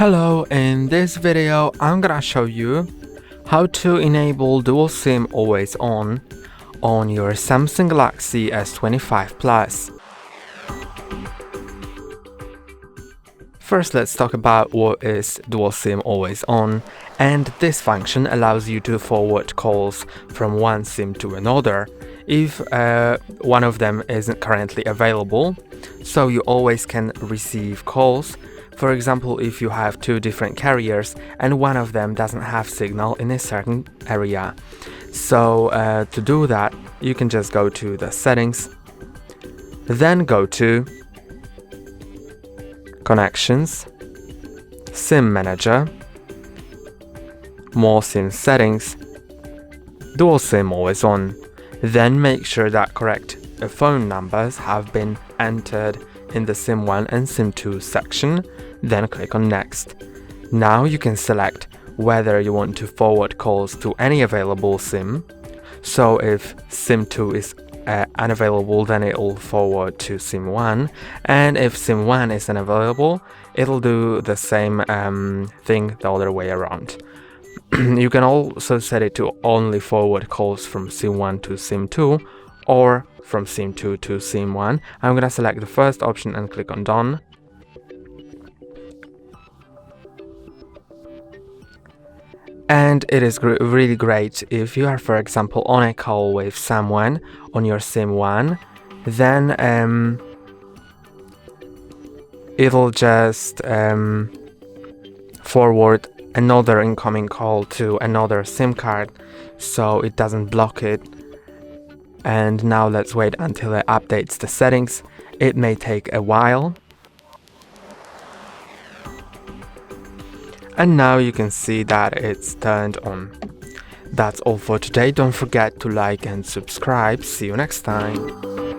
Hello, in this video I'm gonna show you how to enable dual SIM always on your Samsung Galaxy S25 Plus. First, let's talk about what is dual SIM always on, and this function allows you to forward calls from one SIM to another if one of them isn't currently available, so you always can receive calls. For example, if you have two different carriers and one of them doesn't have signal in a certain area. So to do that, you can just go to the settings, then go to Connections, SIM Manager, More SIM Settings, Dual SIM Always On. Then make sure that correct phone numbers have been entered in the SIM1 and SIM2 section, then click on Next. Now you can select whether you want to forward calls to any available SIM. So if SIM2 is unavailable, then it will forward to SIM1, and if SIM1 is unavailable, it'll do the same thing the other way around. You can also set it to only forward calls from SIM1 to SIM2 or from SIM2 to SIM1. I'm gonna select the first option and click on Done. And it is really great if you are, for example, on a call with someone on your SIM1, then it'll just forward another incoming call to another SIM card, so it doesn't block it. And now let's wait until it updates the settings. It may take a while. And now you can see that it's turned on. That's all for today. Don't forget to like and subscribe. See you next time.